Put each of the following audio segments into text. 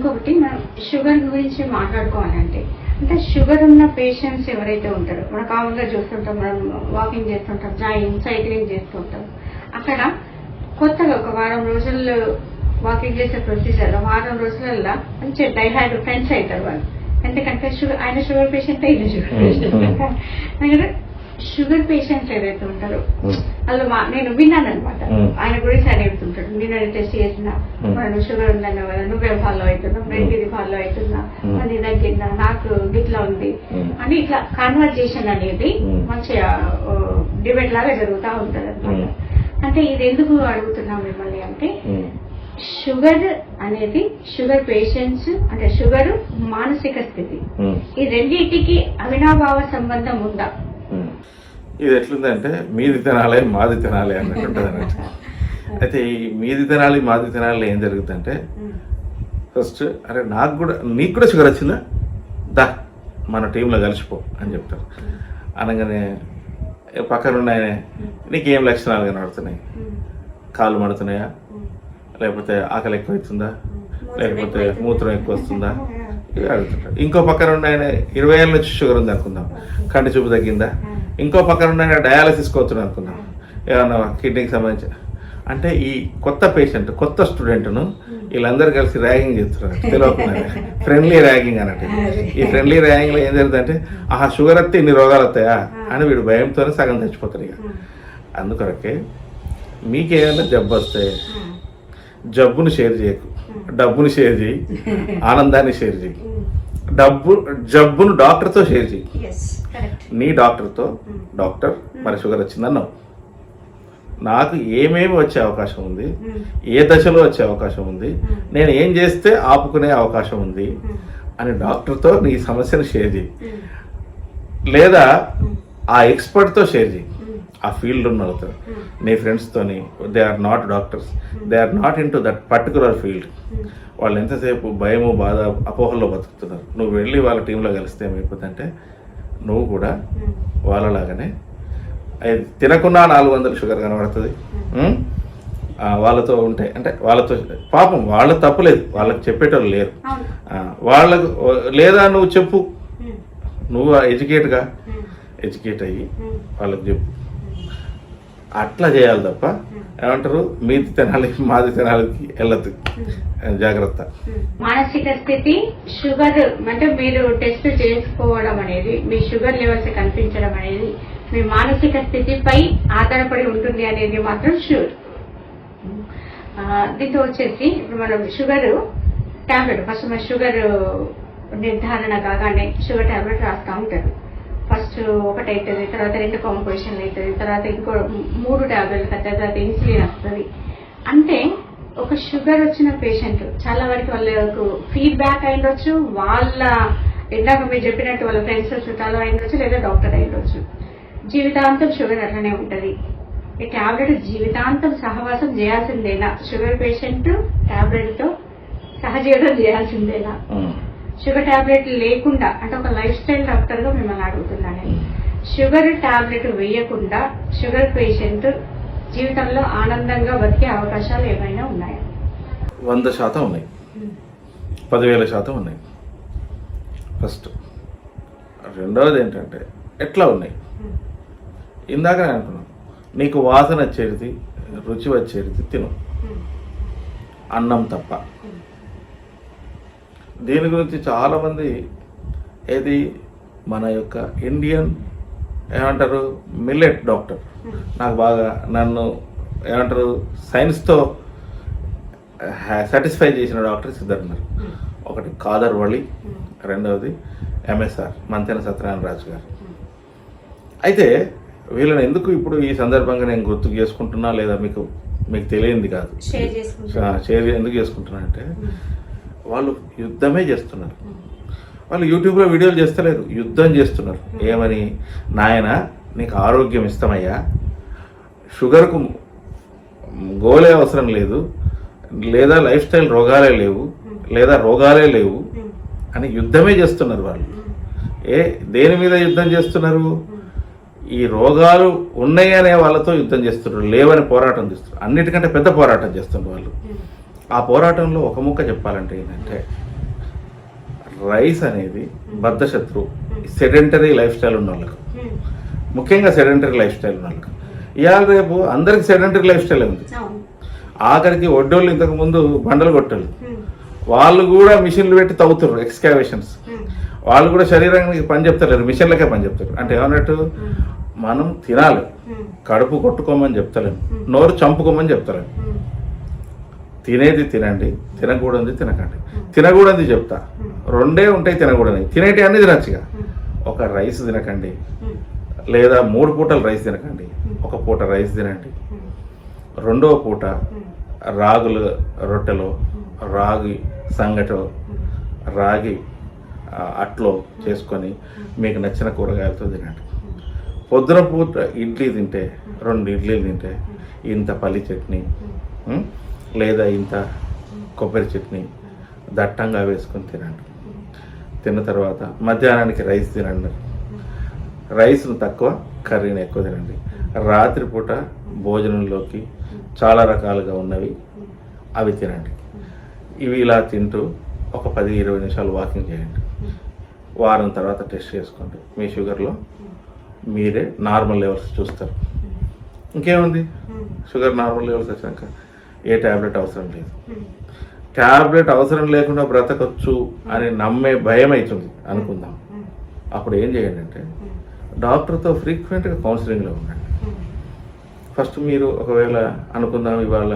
ఇంకొకటి మనం షుగర్ గురించి మాట్లాడుకోవాలంటే అంటే షుగర్ ఉన్న పేషెంట్స్ ఎవరైతే ఉంటారో మనం కామన్గా చూస్తుంటాం, మనం వాకింగ్ చేస్తుంటాం, సైక్లింగ్ చేస్తుంటాం. అక్కడ కొత్తగా ఒక వారం రోజుల్లో వాకింగ్ చేసే ప్రొసీజర్ వారం రోజులల్లో మంచి డైహైడ్ ఫ్రెండ్స్ అవుతారు వాళ్ళు. ఎందుకంటే ఆయన షుగర్ పేషెంట్ అయిన షుగర్ పేషెంట్ షుగర్ పేషెంట్స్ ఏదైతే ఉంటారో వాళ్ళు నేను విన్నాను అనమాట. ఆయన గురించి ఆయన చెప్తుంటాడు, నేను టెస్ట్ చేసిన మనం షుగర్ ఉందన్నావు కదా, నువ్వేం ఫాలో అవుతున్నావు, నేను ఇది ఫాలో అవుతున్నా, అది తగ్గిందా, నాకు గిట్లా ఉంది అని ఇట్లా కాన్వర్జేషన్ అనేది మంచిగా డిబేట్ లాగా జరుగుతూ ఉంటుంది అనమాట. అంటే ఇది ఎందుకు అడుగుతున్నాం మిమ్మల్ని అంటే షుగర్ అనేది షుగర్ పేషెంట్స్ అంటే షుగర్ మానసిక స్థితి ఈ రెండింటికి అవినాభావ సంబంధం ఉందా? ఇది ఎట్లుందంటే మీది తినాలి మాది తినాలి అన్నట్టు ఉంటుంది అన్నట్టు. అయితే ఈ మీది తినాలి మాది తినాలి ఏం జరుగుతుందంటే ఫస్ట్ అరే నీకు కూడా షుగర్ వచ్చిందా, దా మన టీంలో కలిసిపో అని చెప్తారు. అనగానే పక్కన ఉన్నాయనే నీకేం లక్షణాలు కనబడుతున్నాయి, కాళ్ళు మడుతున్నాయా, లేకపోతే ఆకలి ఎక్కువ అవుతుందా, లేకపోతే మూత్రం ఎక్కువ వస్తుందా, ఇవి అడుగుతుంటారు. ఇంకో పక్కన ఉన్న ఆయన 20 ఏళ్ళ నుంచి షుగర్ ఉంది అనుకుందాం, కంటి చూపు తగ్గిందా, ఇంకో పక్కన ఉన్న ఆయన డయాలసిస్ కోతున్నాడు అనుకుందాం, ఏమన్నా కిడ్నీకి సంబంధించి. అంటే ఈ కొత్త పేషెంట్ కొత్త స్టూడెంట్ను వీళ్ళందరూ కలిసి ర్యాగింగ్ చేస్తున్నారు, తెలియకుండా ఫ్రెండ్లీ ర్యాగింగ్ అన్నట్టు. ఈ ఫ్రెండ్లీ ర్యాగింగ్లో ఏం జరుగుతుందంటే షుగర్ వస్తే ఇన్ని రోగాలు వస్తాయా అని వీడు భయంతోనే సగం చచ్చిపోతారు. ఇక అందుకొరకే మీకేమైనా జబ్బు వస్తే జబ్బును షేర్ చేయకు, డబ్బును షేర్ చేయి, ఆనందాన్ని షేర్ చేయి. జబ్బును డాక్టర్తో షేర్ చేయి. నీ డాక్టర్తో డాక్టర్ మరి షుగర్ వచ్చిందన్నావు, నాకు ఏమేమి వచ్చే అవకాశం ఉంది, ఏ దశలో వచ్చే అవకాశం ఉంది, నేను ఏం చేస్తే ఆపుకునే అవకాశం ఉంది అని డాక్టర్తో నీ సమస్యను షేర్ చేయి. లేదా ఆ ఎక్స్పర్ట్తో షేర్ చేయి, ఆ ఫీల్డ్ ఉన్న వాళ్ళతో. నీ ఫ్రెండ్స్తోని they are not doctors, they are not into that particular field. వాళ్ళు ఎంతసేపు భయము బాధ అపోహల్లో బతుకుతున్నారు. నువ్వు వెళ్ళి వాళ్ళ టీంలో కలిస్తే ఏమైపోతుందంటే నువ్వు కూడా వాళ్ళలాగానే తినకున్నా 400 షుగర్ కనబడుతుంది. వాళ్ళతో ఉంటే అంటే వాళ్ళతో పాపం వాళ్ళ తప్పులేదు, వాళ్ళకి చెప్పేటోళ్ళు లేరు. వాళ్ళకు లేదా నువ్వు చెప్పు, నువ్వు ఎడ్యుకేట్ అయ్యి వాళ్ళకి చెప్పు. అట్లా చేయాలి తప్ప ఏమంటారు మీది తినాలి మాది తినాలికి వెళ్ళదు. జాగ్రత్త. మానసిక స్థితి షుగర్ అంటే మీరు టెస్ట్ చేసుకోవడం అనేది మీ షుగర్ లెవెల్స్ కనిపించడం అనేది మీ మానసిక స్థితిపై ఆధారపడి ఉంటుంది అనేది మాత్రం షూర్. దీంతో వచ్చేసి ఇప్పుడు మనం షుగర్ టాబ్లెట్ ఫస్ట్ మన షుగర్ నిర్ధారణ కాగానే షుగర్ టాబ్లెట్ రాస్తూ ఉంటారు. ఫస్ట్ ఒకటి అవుతుంది, తర్వాత 2 కాంపోజిషన్లు అవుతుంది, తర్వాత ఇంకో 3 టాబ్లెట్లు, తర్వాత ఇన్సులిన్ వస్తుంది. అంటే ఒక షుగర్ వచ్చిన పేషెంట్ చాలా వరకు వాళ్ళకు ఫీడ్బ్యాక్ అయిండొచ్చు, వాళ్ళ ఇందాక మీరు చెప్పినట్టు వాళ్ళ ఫ్రెండ్స్ చుట్టాలు అయిండొచ్చు, లేదా డాక్టర్ అయిండొచ్చు. జీవితాంతం షుగర్ అట్లనే ఉంటుంది. ఈ టాబ్లెట్ జీవితాంతం సహవాసం చేయాల్సిందేనా? షుగర్ పేషెంట్ టాబ్లెట్తో సహజీవనం చేయాల్సిందేనా? షుగర్ టాబ్లెట్ లేకుండా అంటే ఒక లైఫ్ స్టైల్ డాక్టర్గా మిమ్మల్ని అడుగుతున్నాను, షుగర్ టాబ్లెట్ వేయకుండా షుగర్ పేషెంట్ జీవితంలో ఆనందంగా బతికే అవకాశాలు ఏమైనా ఉన్నాయా? 100% ఉన్నాయి, 10,000% ఉన్నాయి. ఫస్ట్. రెండవది ఏంటంటే ఎట్లా ఉన్నాయి ఇందాక నేను అనుకున్నాను, నీకు వాసన వచ్చేది రుచి వచ్చేది తిను, అన్నం తప్ప. దీని గురించి చాలామంది ఏది మన యొక్క ఇండియన్ ఏమంటారు మిల్లెట్ డాక్టర్ నాకు బాగా నన్ను ఏమంటారు సైన్స్తో సాటిస్ఫై చేసిన డాక్టర్స్ 2 ఉన్నారు. ఒకటి కాదర్ వలి, రెండవది MSR మంతెన సత్యనారాయణ రాజు గారు. అయితే వీళ్ళని ఎందుకు ఇప్పుడు ఈ సందర్భంగా నేను గుర్తుకు చేసుకుంటున్నా లేదా మీకు తెలియంది కాదు, షేర్ ఎందుకు చేసుకుంటున్నా అంటే వాళ్ళు యుద్ధమే చేస్తున్నారు. వాళ్ళు యూట్యూబ్లో వీడియోలు చేస్తలేరు, యుద్ధం చేస్తున్నారు. ఏమని, నాయన నీకు ఆరోగ్యం ఇష్టమయ్యా, షుగర్కు గోలే అవసరం లేదు, లేదా లైఫ్ స్టైల్ రోగాలే లేవు, లేదా రోగాలే లేవు అని యుద్ధమే చేస్తున్నారు. వాళ్ళు దేని మీద యుద్ధం చేస్తున్నారు? ఈ రోగాలు ఉన్నాయనే వాళ్ళతో యుద్ధం చేస్తున్నారు, లేవని పోరాటం చేస్తున్నారు. అన్నిటికంటే పెద్ద పోరాటం చేస్తున్నారు వాళ్ళు. ఆ పోరాటంలో ఒక ముక్క చెప్పాలంటే ఏంటంటే రైస్ అనేది బద్ధశత్రువు. సెడెంటరీ లైఫ్ స్టైల్ ఉన్న వాళ్ళకు, ముఖ్యంగా సెడెంటరీ లైఫ్ స్టైల్ ఉన్న వాళ్ళకు, ఇవాళ రేపు అందరికి సెడెంటరీ లైఫ్ స్టైల్ ఉంది. ఆఖరికి ఒడ్డోళ్ళు ఇంతకు ముందు బండలు కొట్టోళ్ళు, వాళ్ళు కూడా మిషన్లు పెట్టి తవ్వుతారు, ఎక్స్కావేషన్స్. వాళ్ళు కూడా శరీరానికి పని చెప్తలేరు, మిషన్లకే పని చెప్తారు. అంటే ఏమన్నట్టు, మనం తినాలి, కడుపు కొట్టుకోమని చెప్తలేము, నోరు చంపుకోమని చెప్తలేము. తినేది తినండి, తినకూడదు తినకండి. తినకూడదు చెప్తా, రెండే ఉంటాయి తినకూడదు. తినేటి అన్ని తినచ్చుగా. ఒక రైస్ తినకండి, లేదా 3 పూటలు రైస్ తినకండి, ఒక పూట రైస్ తినండి. రెండవ పూట రాగుల రొట్టెలో, రాగి సంగటో, రాగి అట్లో చేసుకొని మీకు నచ్చిన కూరగాయలతో తినండి. పొద్దున పూట ఇడ్లీ తింటే, 2 ఇడ్లీలు తింటే ఇంత పల్లి చట్నీ లేదా ఇంత కొబ్బరి చట్నీ దట్టంగా వేసుకొని తినండి. తిన్న తర్వాత మధ్యాహ్నానికి రైస్ తినండి. రైస్ను తక్కువ, కర్రీని ఎక్కువ తినండి. రాత్రిపూట భోజనంలోకి చాలా రకాలుగా ఉన్నవి అవి తినండి. ఇవి ఇలా తింటూ ఒక 10-20 నిమిషాలు వాకింగ్ చేయండి. వారం తర్వాత టెస్ట్ చేసుకోండి. మీ షుగర్లో మీరే నార్మల్ లెవెల్స్ చూస్తారు. ఇంకేముంది, షుగర్ నార్మల్ లెవెల్స్ వచ్చాక ఏ ట్యాబ్లెట్ అవసరం లేదు. ట్యాబ్లెట్ అవసరం లేకుండా బ్రతకొచ్చు అని నమ్మే భయం అవుతుంది అనుకుందాం. అప్పుడు ఏం చేయండి అంటే, డాక్టర్తో ఫ్రీక్వెంట్గా కౌన్సిలింగ్లో ఉండండి. ఫస్ట్ మీరు ఒకవేళ అనుకుందాం ఇవాళ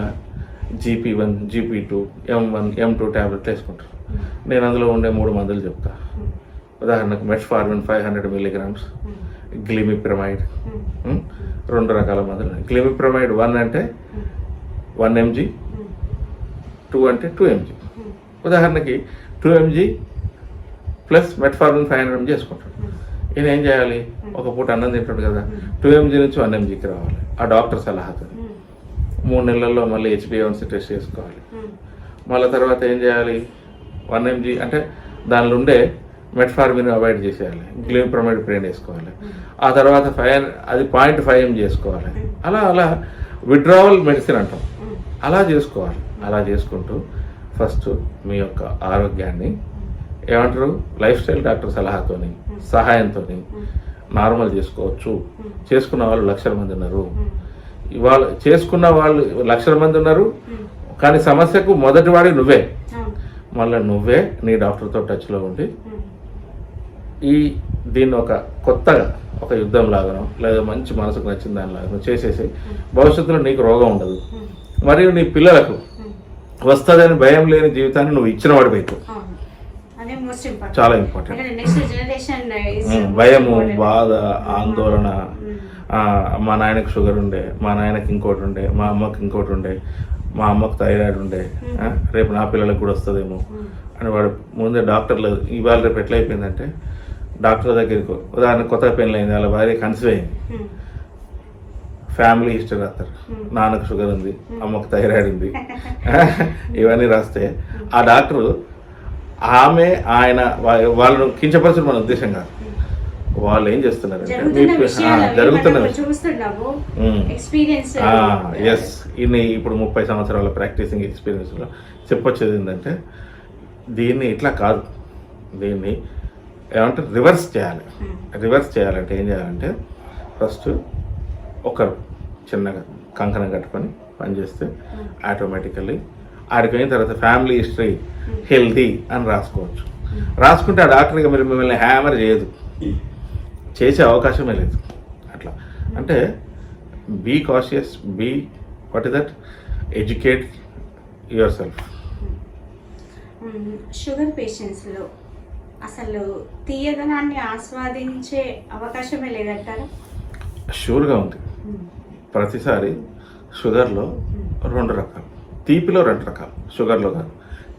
GP1, GP2, M1, M2 ట్యాబ్లెట్లు వేసుకుంటారు. నేను అందులో ఉండే 3 మందులు చెప్తా. ఉదాహరణకు మెట్ఫార్మిన్ 500 mg, గ్లిమిప్రమైడ్, 2 రకాల మందులు. గ్లిమిప్రమైడ్ 1 అంటే 1 mg, 2 అంటే 2 mg. ఉదాహరణకి 2 mg ప్లస్ మెట్ఫార్మిన్ 500 mg చేసుకుంటాడు. ఈయన ఏం చేయాలి, ఒక పూట అన్నం తింటాడు కదా, 2 mg నుంచి 1 mgకి రావాలి. ఆ డాక్టర్ సలహాతో 3 నెలల్లో మళ్ళీ HbA1c టెస్ట్ చేసుకోవాలి. మళ్ళీ తర్వాత ఏం చేయాలి, 1 mg అంటే దానిలో ఉండే మెట్ఫార్మిన్ అవాయిడ్ చేసేయాలి, గ్లిమిప్రమైడ్ ప్రేన్ వేసుకోవాలి. ఆ తర్వాత అది 0.5 mg చేసుకోవాలి. అలా విడ్రావల్ మెడిసిన్ అంటాం, అలా చేసుకోవాలి. అలా చేసుకుంటూ ఫస్ట్ మీ యొక్క ఆరోగ్యాన్ని ఏమంటారు, లైఫ్ స్టైల్ డాక్టర్ సలహాతోని, సహాయంతో నార్మల్ చేసుకోవచ్చు. చేసుకున్న వాళ్ళు 1,00,000 మంది ఉన్నారు. ఇవాళ చేసుకున్న వాళ్ళు 1,00,000 మంది ఉన్నారు, కానీ సమస్యకు మొదటి వాడి నువ్వే. మళ్ళీ నువ్వే నీ డాక్టర్తో టచ్లో ఉండి దీన్ని ఒక కొత్తగా ఒక యుద్ధం లాగానో లేదా మంచి మనసుకు నచ్చిన దానిలాగానో చేసేసి భవిష్యత్తులో నీకు రోగం ఉండదు, మరియు నీ పిల్లలకు వస్తుందని భయం లేని జీవితాన్ని నువ్వు ఇచ్చిన వాడిపోయితే చాలా ఇంపార్టెంట్. భయము, బాధ, ఆందోళన, మా నాయనకు షుగర్ ఉండే, మా నాయనకి ఇంకోటి ఉండే, మా అమ్మకి ఇంకోటి ఉండే, మా అమ్మకు థైరాయిడ్ ఉండే, రేపు నా పిల్లలకు కూడా వస్తుందేమో అని వాడు ముందే డాక్టర్లు ఇవాళ రేపు ఎట్లా అయిపోయిందంటే, డాక్టర్ దగ్గరికి ఉదాహరణ కొత్తగా పెళ్ళి అయింది, వాళ్ళ భార్య కన్సీవ్ అయింది, ఫ్యామిలీ హిస్టరీ రాస్తారు. నాన్నకు షుగర్ ఉంది, అమ్మకు థైరాయిడ్ ఉంది, ఇవన్నీ రాస్తే ఆ డాక్టరు ఆమె ఆయన వాళ్ళను కించపరచడం మన ఉద్దేశం కాదు. వాళ్ళు ఏం చేస్తున్నారంటే జరుగుతున్న ఎస్ ఇన్ని ఇప్పుడు 30 సంవత్సరాల ప్రాక్టీసింగ్ ఎక్స్పీరియన్స్లో చెప్పొచ్చేది ఏంటంటే, దీన్ని ఇట్లా కాదు, దీన్ని ఏమంటే రివర్స్ చేయాలి. రివర్స్ చేయాలంటే ఏం చేయాలంటే, ఫస్ట్ ఒకరు చిన్నగా కంకణం కట్టుకొని పనిచేస్తే ఆటోమేటికల్లీ ఆడిపోయిన తర్వాత ఫ్యామిలీ హిస్టరీ హెల్తీ అని రాసుకోవచ్చు. రాసుకుంటే ఆ డాక్టర్ ఇక మిమ్మల్ని హ్యామర్ చేయదు, చేసే అవకాశమే లేదు. అట్లా అంటే be cautious, be what is that, educate yourself. Sugar పేషెంట్స్లో అసలు తీయదనాన్ని ఆస్వాదించే అవకాశమే లేదంటారా? షూర్గా ఉంది. ప్రతిసారి షుగర్లో 2 రకాలు, తీపిలో 2 రకాలు, షుగర్లో కాదు,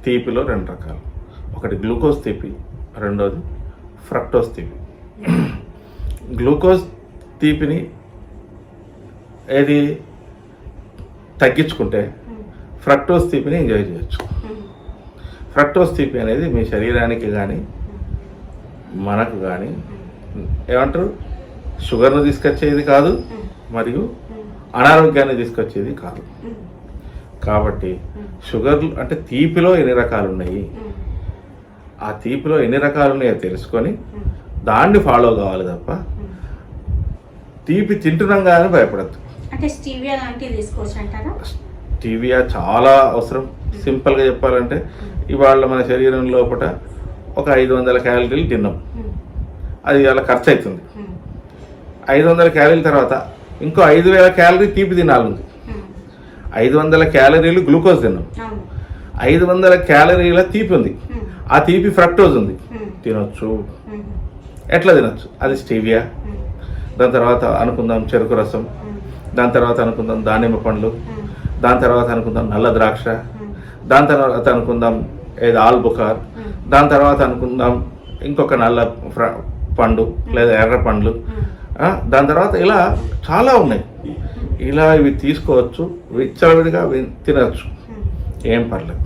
తీపిలో 2 రకాలు. ఒకటి గ్లూకోజ్ తీపి, రెండోది ఫ్రక్టోజ్ తీపి. గ్లూకోజ్ తీపిని ఏది తగ్గించుకుంటే ఫ్రక్టోజ్ తీపిని ఎంజాయ్ చేయొచ్చు. ఫ్రక్టోజ్ తీపి అనేది మీ శరీరానికి కానీ మనకు కానీ ఏమంటారు, షుగర్ను తీసుకొచ్చేది కాదు, మరియు అనారోగ్యాన్ని తీసుకొచ్చేది కాదు. కాబట్టి షుగర్ అంటే తీపిలో ఎన్ని రకాలు ఉన్నాయి, ఆ తీపిలో ఎన్ని రకాలు ఉన్నాయో తెలుసుకొని దాన్ని ఫాలో కావాలి తప్ప తీపి తింటున్నాం కానీ భయపడద్దు. అంటే స్టీవియా లాంటివి తీసుకోవచ్చు అంటారా? స్టీవియా చాలా అవసరం. సింపుల్గా చెప్పాలంటే ఇవాళ మన శరీరం లోపల ఒక 500 క్యాలరీలు తిన్నాం, అది అలా ఖర్చు అవుతుంది. 500 క్యాలరీల తర్వాత ఇంకో 5000 క్యాలరీ తీపి తినాలి. 500 క్యాలరీలు గ్లూకోజ్ తిన్నాం, 500 క్యాలరీల తీపి ఉంది. ఆ తీపి ఫ్రక్టోజ్ ఉంది, తినొచ్చు. ఎట్లా తినొచ్చు? అది స్టీవియా. దాని తర్వాత అనుకుందాం చెరుకు రసం, దాని తర్వాత అనుకుందాం దానిమ్మ పండ్లు, దాని తర్వాత అనుకుందాం నల్ల ద్రాక్ష, దాని తర్వాత అనుకుందాం ఏదో ఆల్బుకార్, దాని తర్వాత అనుకుందాం ఇంకొక నల్ల పండు లేదా ఎర్ర పండ్లు, దాని తర్వాత ఇలా చాలా ఉన్నాయి. ఇలా ఇవి తీసుకోవచ్చు, విచ్చలవిడిగా తినచ్చు, ఏం పర్లేదు.